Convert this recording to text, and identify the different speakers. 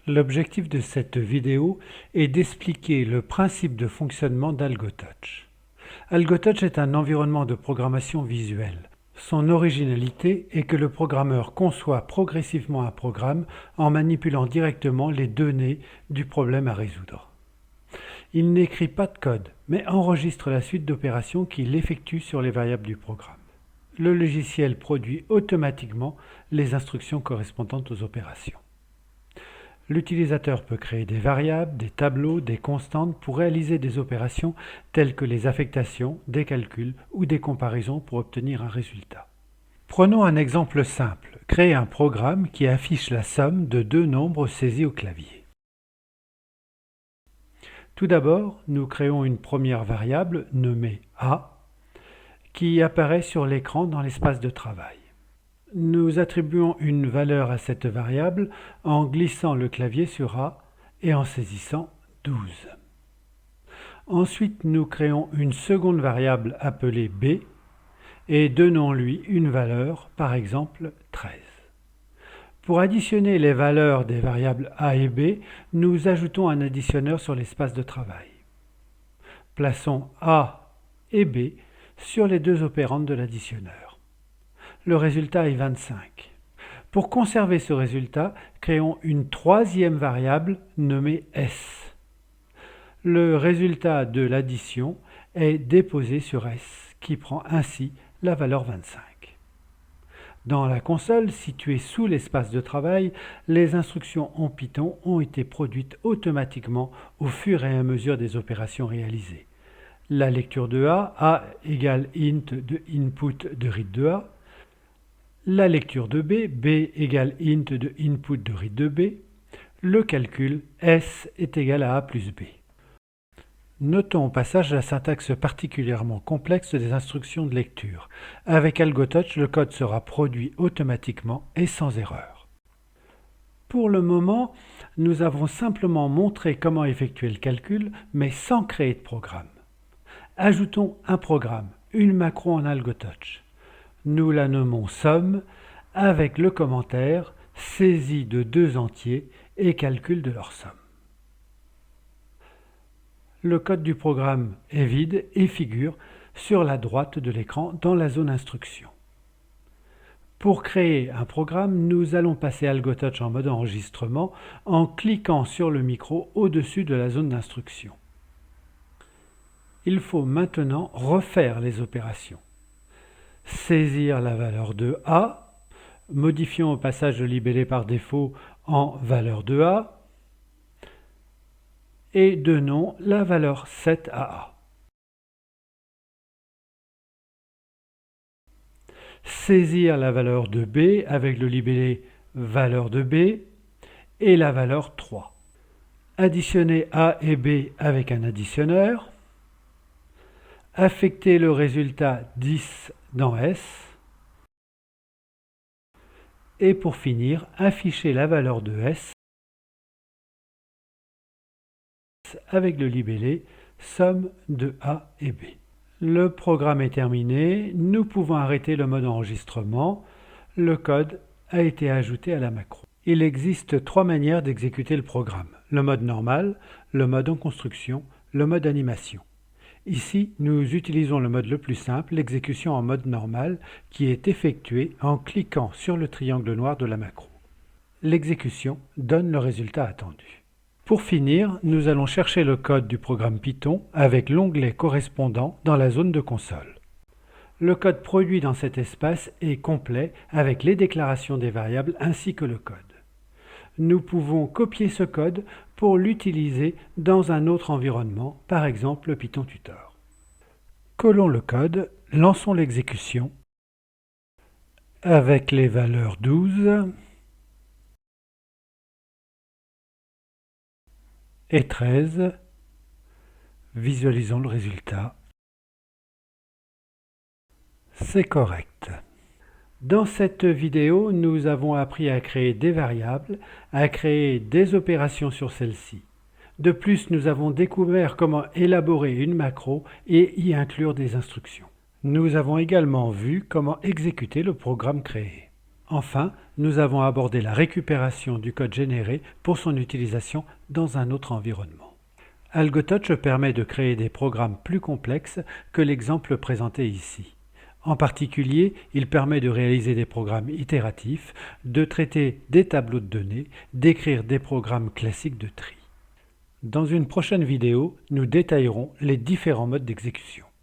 Speaker 1: L'objectif de cette vidéo est d'expliquer le principe de fonctionnement d'AlgoTouch. AlgoTouch est un environnement de programmation visuelle. Son originalité est que le programmeur conçoit progressivement un programme en manipulant directement les données du problème à résoudre. Il n'écrit pas de code, mais enregistre la suite d'opérations qu'il effectue sur les variables du programme. Le logiciel produit automatiquement les instructions correspondantes aux opérations. L'utilisateur peut créer des variables, des tableaux, des constantes pour réaliser des opérations telles que les affectations, des calculs ou des comparaisons pour obtenir un résultat. Prenons un exemple simple. Créer un programme qui affiche la somme de deux nombres saisis au clavier. Tout d'abord, nous créons une première variable nommée A qui apparaît sur l'écran dans l'espace de travail. Nous attribuons une valeur à cette variable en glissant le clavier sur A et en saisissant 12. Ensuite, nous créons une seconde variable appelée B et donnons-lui une valeur, par exemple 13. Pour additionner les valeurs des variables A et B, nous ajoutons un additionneur sur l'espace de travail. Plaçons A et B sur les deux opérandes de l'additionneur. Le résultat est 25. Pour conserver ce résultat, créons une troisième variable nommée S. Le résultat de l'addition est déposé sur S, qui prend ainsi la valeur 25. Dans la console située sous l'espace de travail, les instructions en Python ont été produites automatiquement au fur et à mesure des opérations réalisées. La lecture de A égale int de input de read de A. La lecture de B égale int de input de read de B. Le calcul, S est égal à A plus B. Notons au passage la syntaxe particulièrement complexe des instructions de lecture. Avec AlgoTouch, le code sera produit automatiquement et sans erreur. Pour le moment, nous avons simplement montré comment effectuer le calcul, mais sans créer de programme. Ajoutons un programme, une macro en AlgoTouch. Nous la nommons somme avec le commentaire saisie de deux entiers et calcul de leur somme. Le code du programme est vide et figure sur la droite de l'écran dans la zone instruction. Pour créer un programme, nous allons passer AlgoTouch en mode enregistrement en cliquant sur le micro au-dessus de la zone d'instruction. Il faut maintenant refaire les opérations. Saisir la valeur de A, modifions au passage le libellé par défaut en valeur de A et donnons la valeur 7 à A. Saisir la valeur de B avec le libellé valeur de B et la valeur 3. Additionner A et B avec un additionneur. Affecter le résultat 10 dans S. Et pour finir, afficher la valeur de S avec le libellé somme de A et B. Le programme est terminé, nous pouvons arrêter le mode enregistrement. Le code a été ajouté à la macro. Il existe trois manières d'exécuter le programme. Le mode normal, le mode en construction, le mode animation. Ici, nous utilisons le mode le plus simple, l'exécution en mode normal, qui est effectuée en cliquant sur le triangle noir de la macro. L'exécution donne le résultat attendu. Pour finir, nous allons chercher le code du programme Python avec l'onglet correspondant dans la zone de console. Le code produit dans cet espace est complet avec les déclarations des variables ainsi que le code. Nous pouvons copier ce code pour l'utiliser dans un autre environnement, par exemple le Python Tutor. Collons le code, lançons l'exécution avec les valeurs 12 et 13. Visualisons le résultat. C'est correct. Dans cette vidéo, nous avons appris à créer des variables, à créer des opérations sur celles-ci. De plus, nous avons découvert comment élaborer une macro et y inclure des instructions. Nous avons également vu comment exécuter le programme créé. Enfin, nous avons abordé la récupération du code généré pour son utilisation dans un autre environnement. AlgoTouch permet de créer des programmes plus complexes que l'exemple présenté ici. En particulier, il permet de réaliser des programmes itératifs, de traiter des tableaux de données, d'écrire des programmes classiques de tri. Dans une prochaine vidéo, nous détaillerons les différents modes d'exécution.